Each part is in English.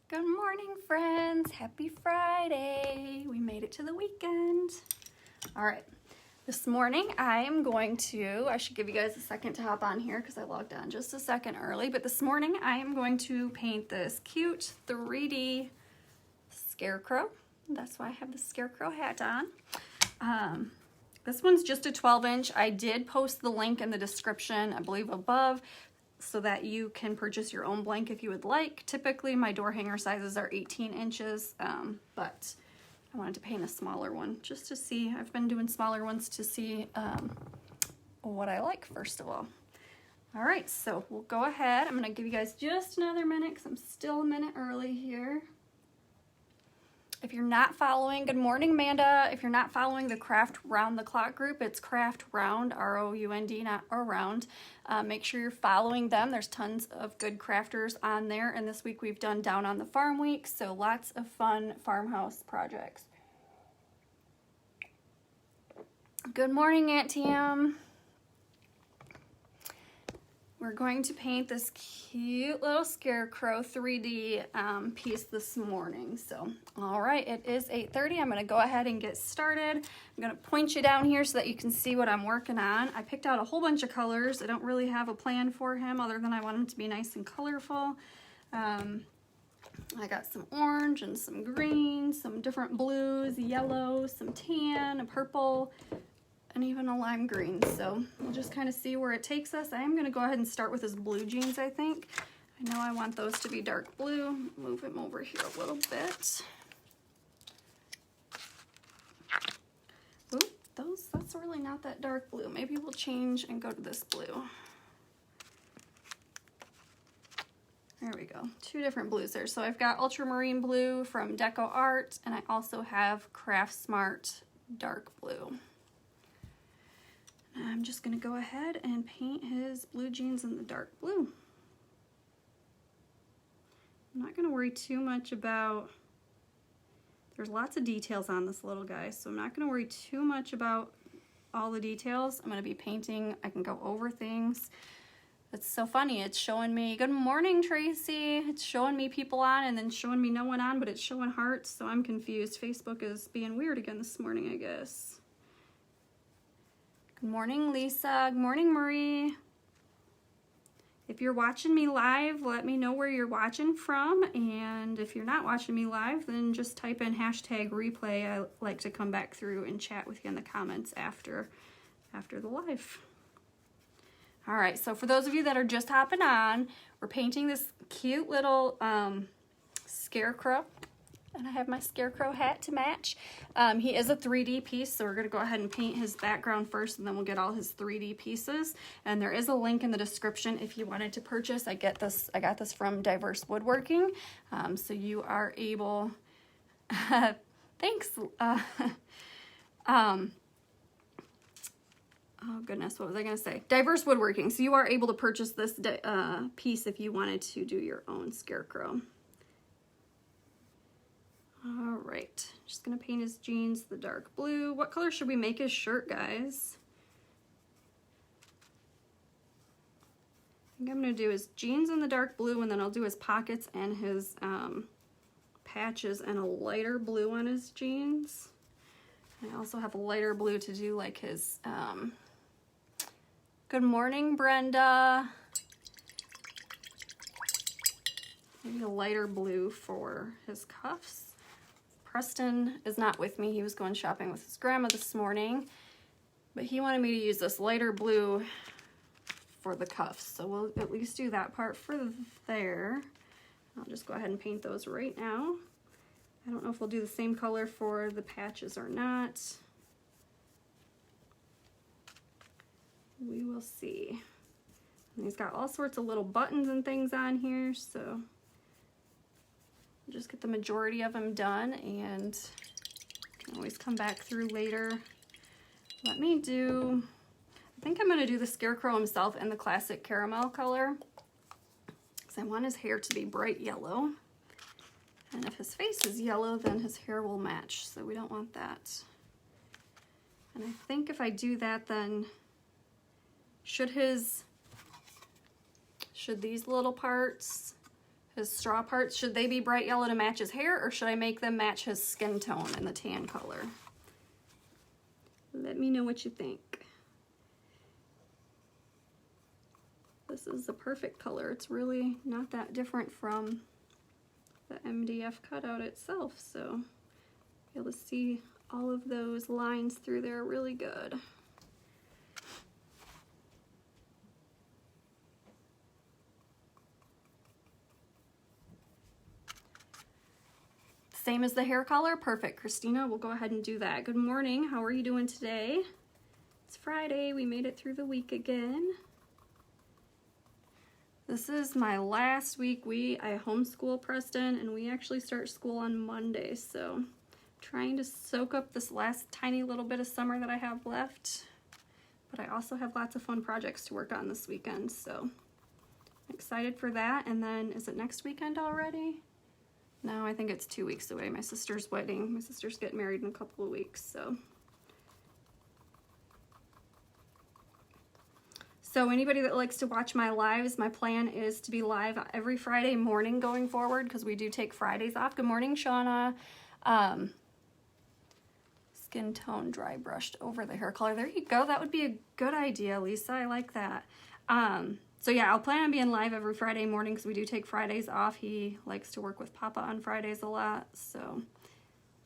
Good morning, friends. Happy Friday. We made it to the weekend. All right. This morning I should give you guys a second to hop on here because I logged on just a second early, but this morning I am going to paint this cute 3D Scarecrow. That's why I have the Scarecrow hat on. This one's just a 12-inch. I did post the link in the description, I believe above, so that you can purchase your own blank if you would like. Typically my door hanger sizes are 18 inches, but I wanted to paint a smaller one just to see. I've been doing smaller ones to see what I like first of all. All right, so we'll go ahead. I'm gonna give you guys just another minute because I'm still a minute early here. If you're not following, good morning, Amanda. If you're not following the Craft Round the Clock group, it's Craft Round, R-O-U-N-D, not around. Make sure you're following them. There's tons of good crafters on there. And this week we've done Down on the Farm Week, so lots of fun farmhouse projects. Good morning, Aunt Tam. We're going to paint this cute little Scarecrow 3D piece this morning. So, all right, it is 8:30. I'm gonna go ahead and get started. I'm gonna point you down here so that you can see what I'm working on. I picked out a whole bunch of colors. I don't really have a plan for him other than I want him to be nice and colorful. I got some orange and some green, some different blues, yellow, some tan, a purple, and even a lime green. So we'll just kind of see where it takes us. I am going to go ahead and start with his blue jeans, I think. I know I want those to be dark blue. Move him over here a little bit. Ooh, that's really not that dark blue. Maybe we'll change and go to this blue. There we go. Two different blues there. So I've got ultramarine blue from Deco Art, and I also have Craft Smart dark blue. I'm just going to go ahead and paint his blue jeans in the dark blue. I'm not going to worry too much about, there's lots of details on this little guy, so I'm not going to worry too much about all the details. I'm going to be painting, I can go over things. It's so funny, it's showing me, good morning Tracy, it's showing me people on and then showing me no one on, but it's showing hearts, so I'm confused. Facebook is being weird again this morning, I guess. Good morning, Lisa. Good morning, Marie. If you're watching me live, let me know where you're watching from. And if you're not watching me live, then just type in #replay. I like to come back through and chat with you in the comments after the live. All right, so for those of you that are just hopping on, we're painting this cute little Scarecrow. And I have my Scarecrow hat to match. He is a 3D piece, so we're going to go ahead and paint his background first, and then we'll get all his 3D pieces. And there is a link in the description if you wanted to purchase. I got this from Diverse Woodworking, so you are able. Thanks. Oh goodness, what was I going to say? Diverse Woodworking. So you are able to purchase this piece if you wanted to do your own Scarecrow. All right, just gonna paint his jeans the dark blue. What color should we make his shirt, guys? I think I'm gonna do his jeans in the dark blue, and then I'll do his pockets and his patches and a lighter blue on his jeans. I also have a lighter blue to do like his, good morning, Brenda. Maybe a lighter blue for his cuffs. Preston is not with me. He was going shopping with his grandma this morning, but he wanted me to use this lighter blue for the cuffs. So we'll at least do that part for there. I'll just go ahead and paint those right now. I don't know if we'll do the same color for the patches or not. We will see. And he's got all sorts of little buttons and things on here, so just get the majority of them done, and can always come back through later. I think I'm going to do the Scarecrow himself in the classic caramel color, because I want his hair to be bright yellow. And if his face is yellow, then his hair will match, so we don't want that. And I think if I do that, then should these little parts, his straw parts, should they be bright yellow to match his hair, or should I make them match his skin tone in the tan color? Let me know what you think. This is the perfect color. It's really not that different from the MDF cutout itself, so be able to see all of those lines through there really good. Same as the hair color? Perfect, Christina. We'll go ahead and do that. Good morning. How are you doing today? It's Friday. We made it through the week again. This is my last week. I homeschool Preston, and we actually start school on Monday, so trying to soak up this last tiny little bit of summer that I have left. But I also have lots of fun projects to work on this weekend, so I'm excited for that. And then, is it next weekend already? No, I think it's 2 weeks away. My sister's wedding. My sister's getting married in a couple of weeks, so. So anybody that likes to watch my lives, my plan is to be live every Friday morning going forward, because we do take Fridays off. Good morning, Shauna. Skin tone dry brushed over the hair color. There you go. That would be a good idea, Lisa. I like that. So yeah, I'll plan on being live every Friday morning because we do take Fridays off. He likes to work with Papa on Fridays a lot, so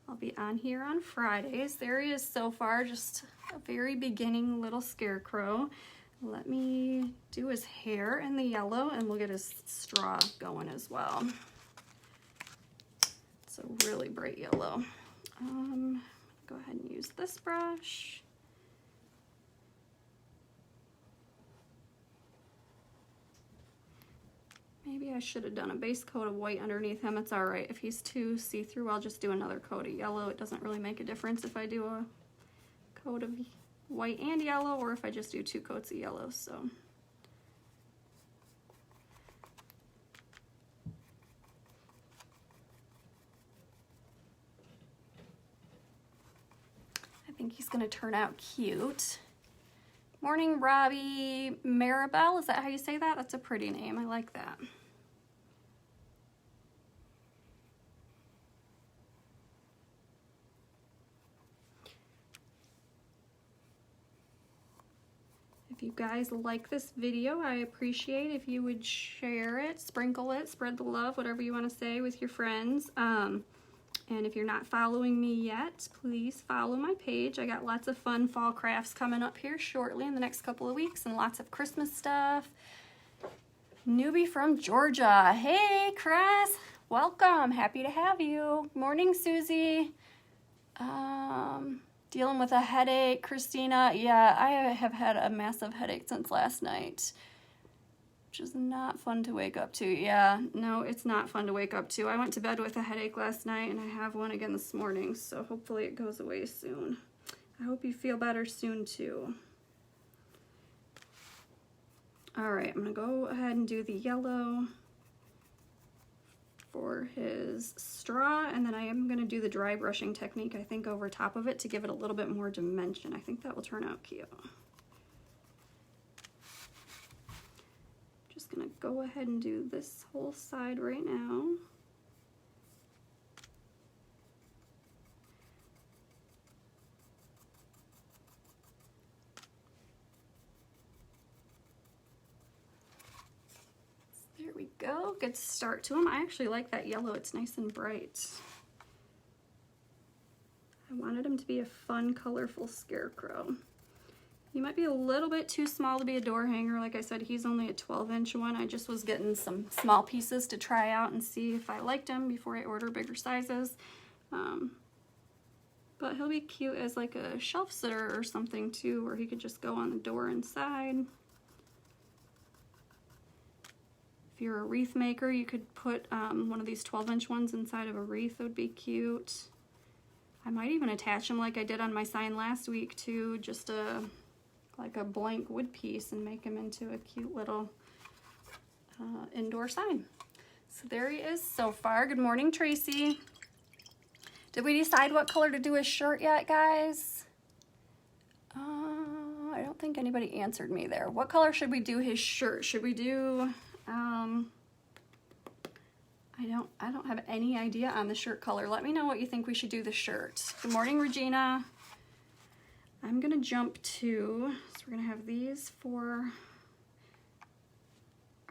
I'll be on here on Fridays. There he is so far, just a very beginning little Scarecrow. Let me do his hair in the yellow, and we'll get his straw going as well. It's a really bright yellow. Go ahead and use this brush. Maybe I should have done a base coat of white underneath him. It's all right. If he's too see-through, I'll just do another coat of yellow. It doesn't really make a difference if I do a coat of white and yellow, or if I just do 2 coats of yellow, so. I think he's gonna turn out cute. Morning, Robbie Maribel, is that how you say that? That's a pretty name, I like that. If you guys like this video, I appreciate if you would share it, sprinkle it, spread the love, whatever you want to say with your friends. And if you're not following me yet, please follow my page. I got lots of fun fall crafts coming up here shortly in the next couple of weeks, and lots of Christmas stuff. Newbie from Georgia. Hey, Chris. Welcome. Happy to have you. Morning, Susie. Dealing with a headache, Christina. Yeah, I have had a massive headache since last night, which is not fun to wake up to. Yeah, no, it's not fun to wake up to. I went to bed with a headache last night, and I have one again this morning, so hopefully it goes away soon. I hope you feel better soon, too. All right, I'm going to go ahead and do the yellow for his straw, and then I am going to do the dry brushing technique, I think, over top of it to give it a little bit more dimension. I think that will turn out cute. Just going to go ahead and do this whole side right now. There we go. Good start to them. I actually like that yellow. It's nice and bright. I wanted him to be a fun, colorful Scarecrow. He might be a little bit too small to be a door hanger. Like I said, he's only a 12-inch one. I just was getting some small pieces to try out and see if I liked him before I order bigger sizes. But he'll be cute as like a shelf sitter or something too, where he could just go on the door inside. If you're a wreath maker, you could put one of these 12-inch ones inside of a wreath. It would be cute. I might even attach them like I did on my sign last week to just like a blank wood piece and make him into a cute little indoor sign. So there he is so far. Good morning, Tracy. Did we decide what color to do his shirt yet, guys? I don't think anybody answered me there. What color should we do his shirt? Should we do I don't have any idea on the shirt color. Let me know what you think we should do the shirt. Good morning, Regina. I'm gonna jump to, so we're gonna have these for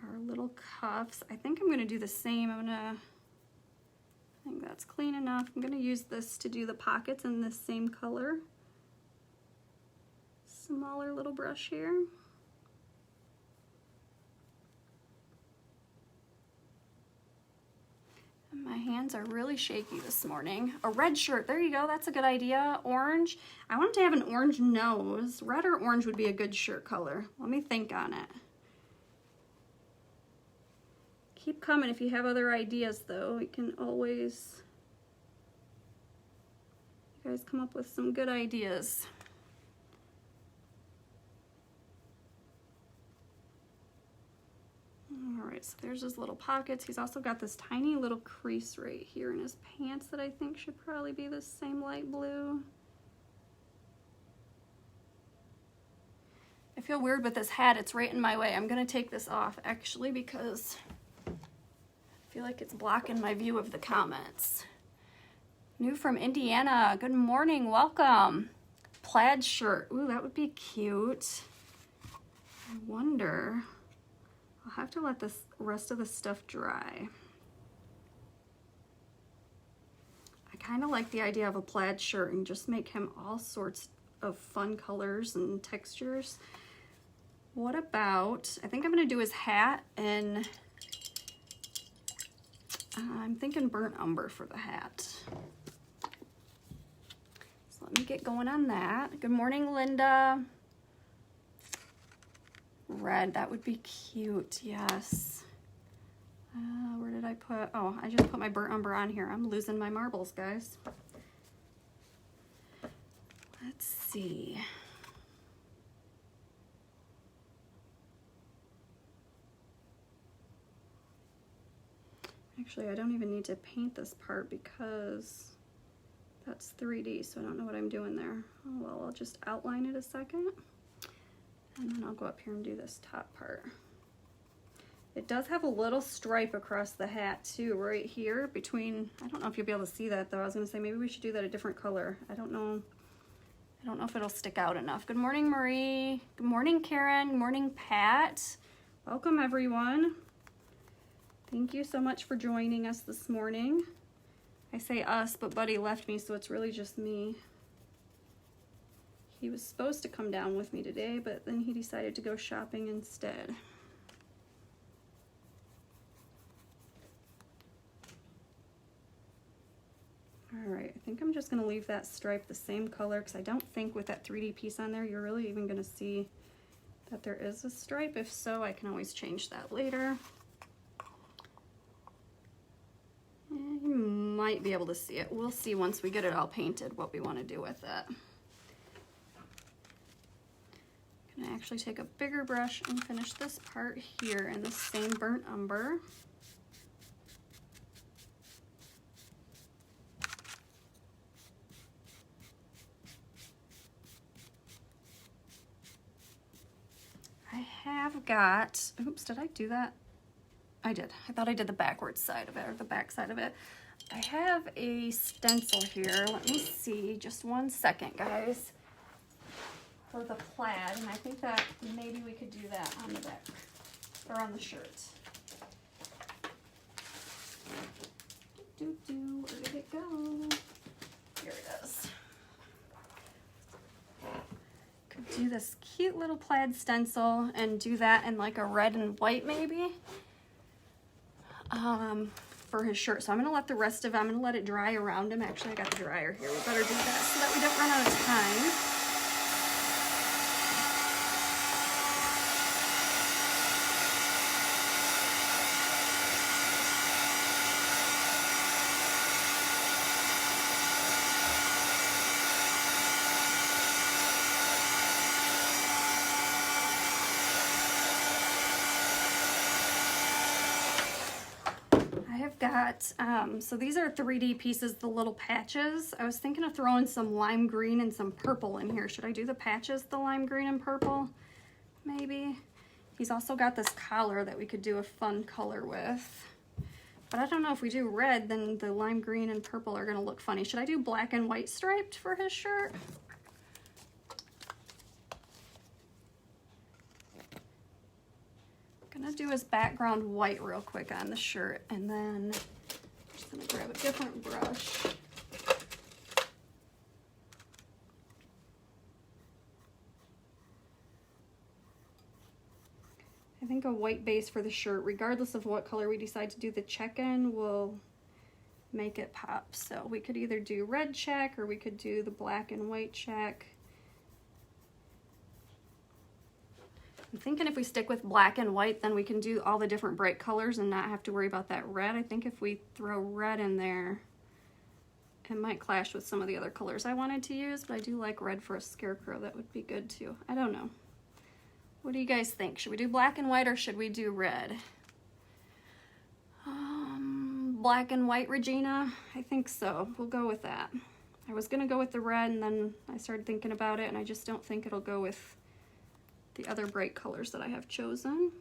our little cuffs. I think I'm gonna do the same. I think that's clean enough. I'm gonna use this to do the pockets in the same color. Smaller little brush here. My hands are really shaky this morning. A red shirt, there you go, that's a good idea. Orange, I want to have an orange nose. Red or orange would be a good shirt color. Let me think on it. Keep coming if you have other ideas though. You can always, you guys come up with some good ideas. All right, so there's his little pockets. He's also got this tiny little crease right here in his pants that I think should probably be the same light blue. I feel weird with this hat. It's right in my way. I'm gonna take this off actually because I feel like it's blocking my view of the comments. New from Indiana. Good morning, welcome. Plaid shirt. Ooh, that would be cute. I wonder. I'll have to let this rest of the stuff dry. I kind of like the idea of a plaid shirt and just make him all sorts of fun colors and textures. What about, I think I'm gonna do his hat and I'm thinking burnt umber for the hat. So let me get going on that. Good morning, Linda. Red, that would be cute, yes. Where did I put, oh, I just put my burnt umber on here. I'm losing my marbles, guys. Let's see. Actually, I don't even need to paint this part because that's 3D, so I don't know what I'm doing there. Oh, well, I'll just outline it a second. And then I'll go up here and do this top part. It does have a little stripe across the hat too, right here between, I don't know if you'll be able to see that though. I was gonna say maybe we should do that a different color. I don't know if it'll stick out enough. Good morning, Marie. Good morning, Karen. Good morning, Pat. Welcome, everyone. Thank you so much for joining us this morning. I say us, but Buddy left me, so it's really just me. He was supposed to come down with me today, but then he decided to go shopping instead. All right, I think I'm just gonna leave that stripe the same color because I don't think with that 3D piece on there, you're really even gonna see that there is a stripe. If so, I can always change that later. You might be able to see it. We'll see once we get it all painted what we wanna do with it. I'm gonna actually take a bigger brush and finish this part here in the same burnt umber. I have got, oops, did I do that? I did. I thought I did the backwards side of it, or the back side of it. I have a stencil here. Let me see, just one second, guys. For the plaid, and I think that maybe we could do that on the back, or on the shirt. Where did it go? Here it is. Could do this cute little plaid stencil and do that in like a red and white maybe, for his shirt. So I'm gonna let the rest of it, I'm gonna let it dry around him. Actually, I got the dryer here. We better do that so that we don't run out of time. So these are 3D pieces, the little patches. I was thinking of throwing some lime green and some purple in here. Should I do the patches, the lime green and purple? Maybe. He's also got this collar that we could do a fun color with. But I don't know if we do red, then the lime green and purple are gonna look funny. Should I do black and white striped for his shirt? I'm gonna do his background white real quick on the shirt, and then I'm just gonna grab a different brush. I think a white base for the shirt, regardless of what color we decide to do the check in, will make it pop. So we could either do red check or we could do the black and white check. I'm thinking if we stick with black and white, then we can do all the different bright colors and not have to worry about that red. I think if we throw red in there, it might clash with some of the other colors I wanted to use, but I do like red for a scarecrow. That would be good too. I don't know. What do you guys think? Should we do black and white or should we do red? Black and white, Regina? I think so. We'll go with that. I was gonna go with the red and then I started thinking about it and I just don't think it'll go with the other bright colors that I have chosen.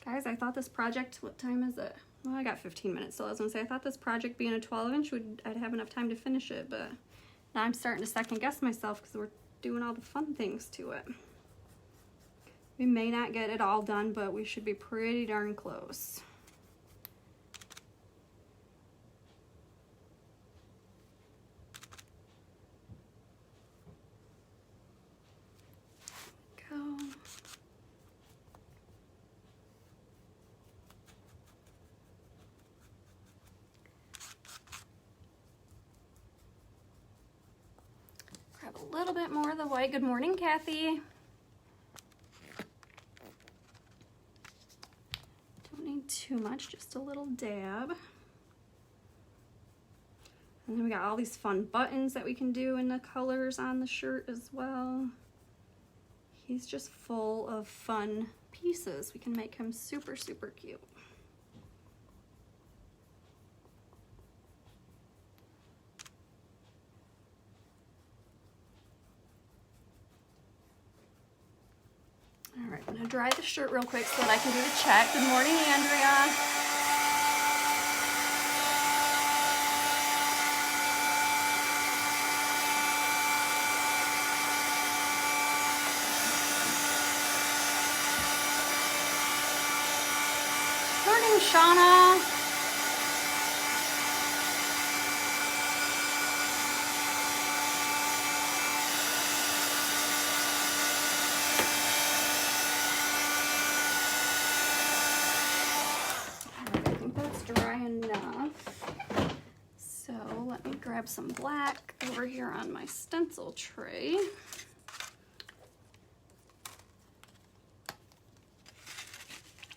Guys, I thought this project, what time is it? Well, I got 15 minutes, so I was gonna say, I thought this project being a 12-inch, I'd have enough time to finish it, but now I'm starting to second guess myself because we're doing all the fun things to it. We may not get it all done, but we should be pretty darn close. Go. Grab a little bit more of the white. Good morning, Kathy. Don't need too much, just a little dab. And then we got all these fun buttons that we can do in the colors on the shirt as well. He's just full of fun pieces. We can make him super, super cute. All right, I'm gonna dry the shirt real quick so that I can do the check. Good morning, Andrea. Morning, Shauna. Grab some black over here on my stencil tray.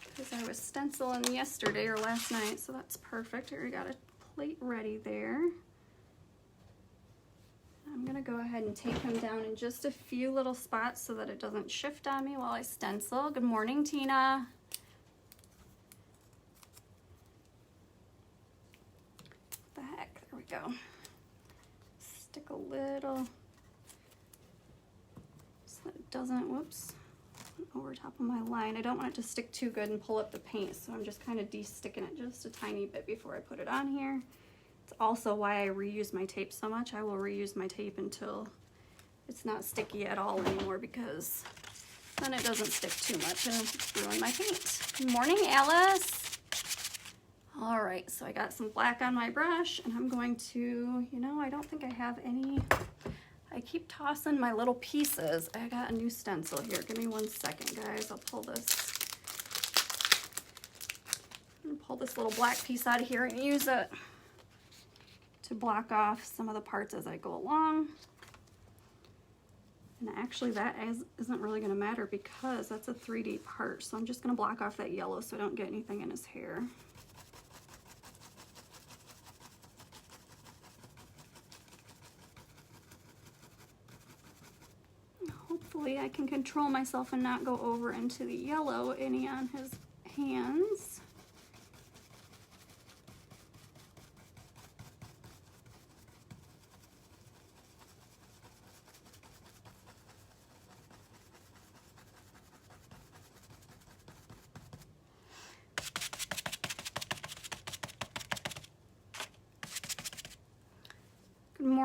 Because I was stenciling yesterday or last night, so that's perfect. I already got a plate ready there. I'm gonna go ahead and tape him down in just a few little spots so that it doesn't shift on me while I stencil. Good morning, Tina. What the heck? There we go. Stick a little so that it doesn't, whoops, over top of my line. I don't want it to stick too good and pull up the paint, so I'm just kind of de-sticking it just a tiny bit before I put it on here. It's also why I reuse my tape so much. I will reuse my tape until it's not sticky at all anymore, because then it doesn't stick too much and it'll ruin my paint. Good morning, Alice. All right, so I got some black on my brush and I'm going to, I don't think I have any, I keep tossing my little pieces. I got a new stencil here. Give me 1 second, guys. I'll pull this. I'm gonna pull this little black piece out of here and use it to block off some of the parts as I go along. And actually that isn't really gonna matter because that's a 3D part. So I'm just gonna block off that yellow so I don't get anything in his hair. Hopefully I can control myself and not go over into the yellow any on his hands.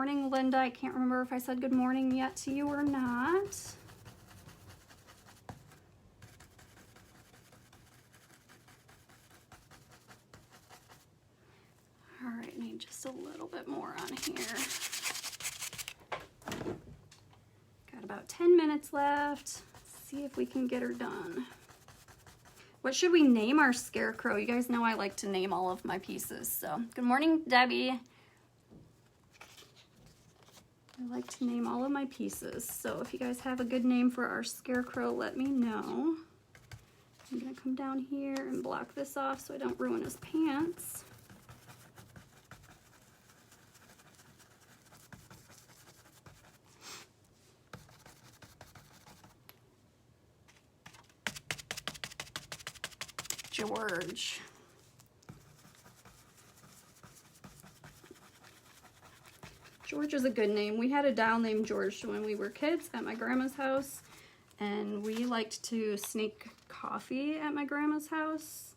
morning, Linda. I can't remember if I said good morning yet to you or not. All right, need just a little bit more on here. Got about 10 minutes left. Let's see if we can get her done. What should we name our Scarecrow? You guys know I like to name all of my pieces. So, good morning, Debbie. I like to name all of my pieces. So if you guys have a good name for our Scarecrow, let me know. I'm gonna come down here and block this off so I don't ruin his pants. George. George is a good name. We had a doll named George when we were kids at my grandma's house, and we liked to sneak coffee at my grandma's house.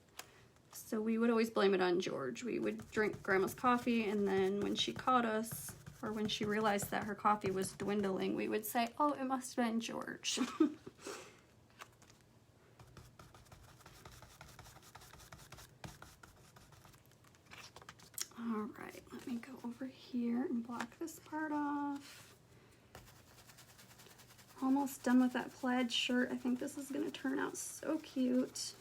So we would always blame it on George. We would drink grandma's coffee, and then when she caught us, or when she realized that her coffee was dwindling, we would say, oh, it must have been George. All right, let me go over here and block this part off. Almost done with that plaid shirt. I think this is gonna turn out so cute.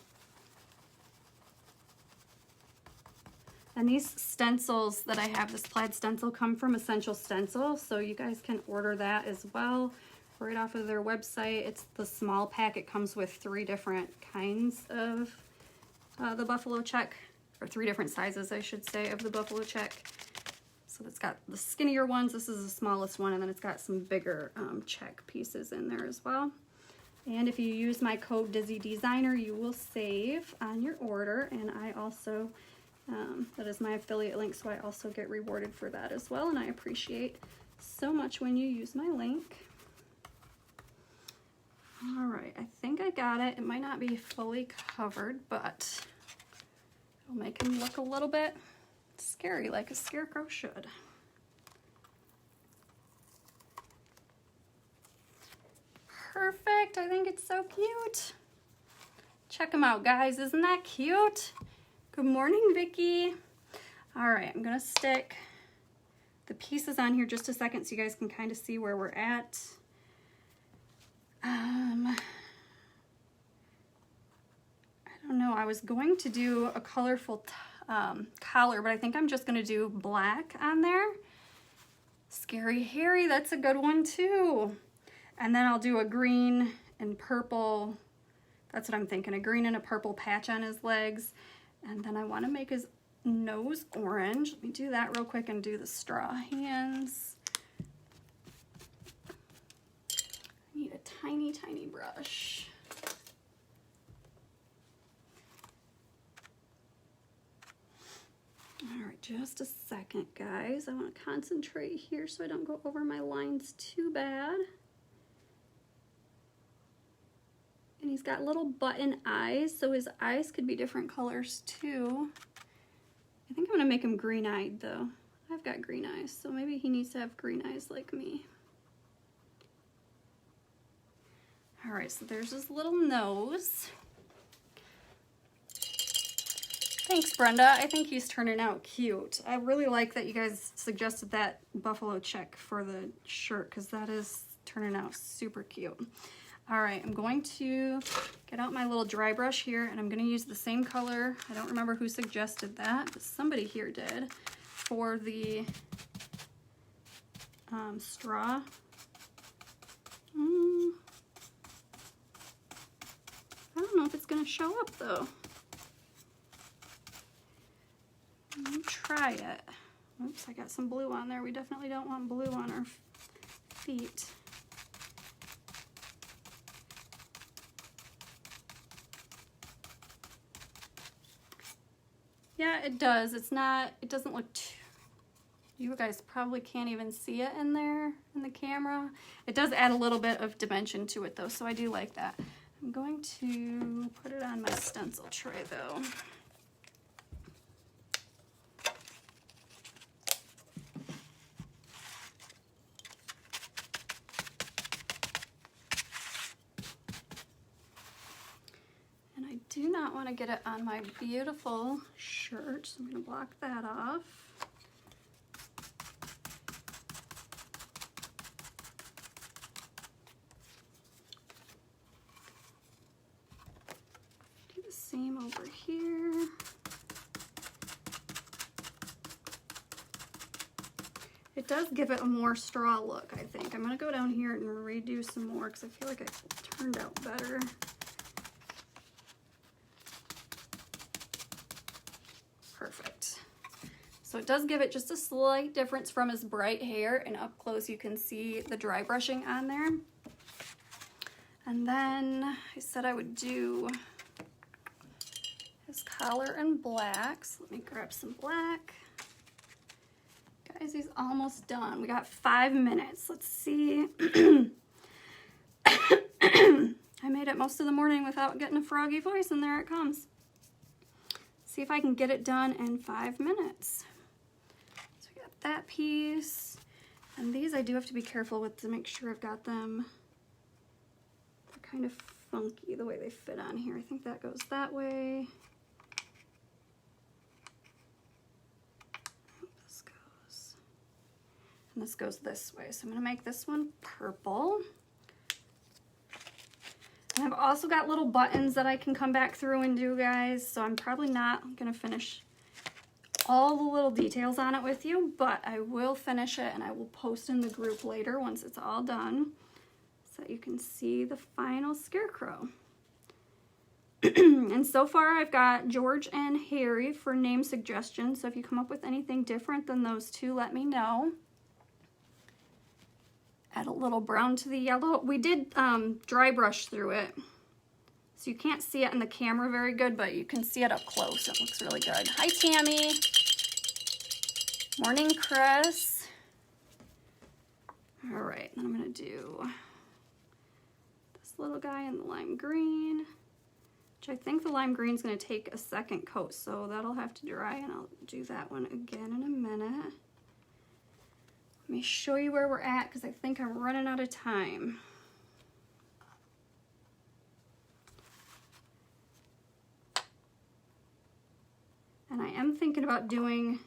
And these stencils that I have, this plaid stencil, come from Essential Stencil, so you guys can order that as well right off of their website. It's the small pack. It comes with 3 different kinds of the buffalo check, or 3 different sizes, I should say, of the buffalo check. So it's got the skinnier ones. This is the smallest one, and then it's got some bigger check pieces in there as well. And if you use my code Dizzy Designer, you will save on your order, and I also, that is my affiliate link, so I also get rewarded for that as well, and I appreciate so much when you use my link. All right, I think I got it. It might not be fully covered, but it'll make him look a little bit scary, like a scarecrow should. Perfect. I think it's so cute. Check him out, guys. Isn't that cute? Good morning, Vicky. All right, I'm gonna stick the pieces on here just a second so you guys can kind of see where we're at. I don't know. I was going to do a colorful collar, but I think I'm just going to do black on there. Scary Harry, that's a good one too. And then I'll do a green and purple. That's what I'm thinking, a green and a purple patch on his legs. And then I want to make his nose orange. Let me do that real quick and do the straw hands. I need a tiny, tiny brush. All right, just a second, guys. I want to concentrate here so I don't go over my lines too bad. And he's got little button eyes, so his eyes could be different colors too. I think I'm gonna make him green-eyed though. I've got green eyes, so maybe he needs to have green eyes like me. All right, so there's his little nose. Thanks, Brenda. I think he's turning out cute. I really like that you guys suggested that buffalo check for the shirt, because that is turning out super cute. All right, I'm going to get out my little dry brush here, and I'm going to use the same color. I don't remember who suggested that, but somebody here did, for the straw. I don't know if it's going to show up, though. Let me try it. Oops, I got some blue on there. We definitely don't want blue on our feet. Yeah, it does. It's not, it doesn't look too, you guys probably can't even see it in there in the camera. It does add a little bit of dimension to it though, so I do like that. I'm going to put it on my stencil tray though. And I do not want to get it on my beautiful shirt, so I'm going to block that off. Do the same over here. It does give it a more straw look, I think. I'm going to go down here and redo some more because I feel like it turned out better. Perfect. So it does give it just a slight difference from his bright hair, and up close you can see the dry brushing on there. And then I said I would do his collar in black. So let me grab some black. Guys, he's almost done. We got 5 minutes. Let's see. I made it most of the morning without getting a froggy voice, and there it comes. See if I can get it done in 5 minutes. So we got that piece. And these I do have to be careful with to make sure I've got them. They're kind of funky the way they fit on here. I think that goes that way. This goes. And this goes this way. So I'm going to make this one purple. And I've also got little buttons that I can come back through and do, guys, so I'm probably not going to finish all the little details on it with you, but I will finish it and I will post in the group later once it's all done so that you can see the final Scarecrow. And so far I've got George and Harry for name suggestions, so if you come up with anything different than those two, let me know. Add a little brown to the yellow. We did dry brush through it, so you can't see it in the camera very good, but you can see it up close. It looks really good. Hi, Tammy. Morning, Chris. All right, then I'm gonna do this little guy in the lime green, which I think the lime green is gonna take a second coat, so that'll have to dry, and I'll do that one again in a minute. Let me show you where we're at because I think I'm running out of time. And I am thinking about doing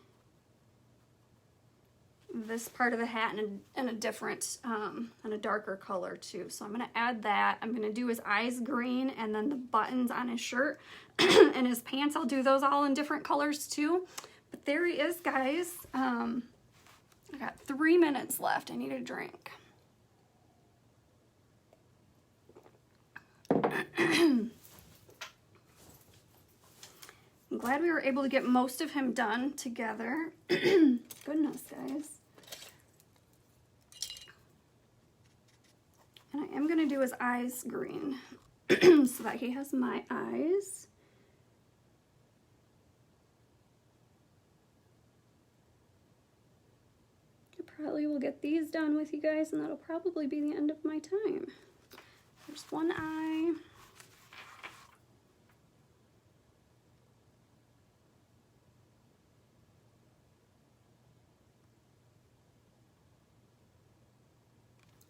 this part of the hat in a different, in a darker color too. So I'm going to add that. I'm going to do his eyes green, and then the buttons on his shirt and his pants, I'll do those all in different colors too. But there he is, guys. I got 3 minutes left. I need a drink. I'm glad we were able to get most of him done together. Goodness, guys. And I am going to do his eyes green so that he has my eyes. Probably will get these done with you guys, and that'll probably be the end of my time. There's one eye.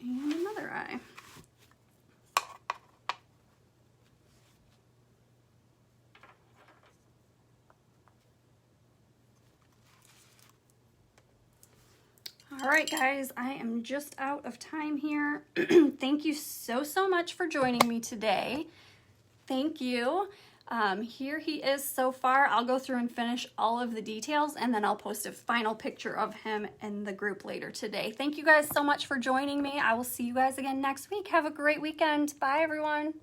And another eye. All right, guys, I am just out of time here. Thank you so much for joining me today. Thank you. Here he is so far. I'll go through and finish all of the details, and then I'll post a final picture of him in the group later today. Thank you guys so much for joining me. I will see you guys again next week. Have a great weekend. Bye, everyone.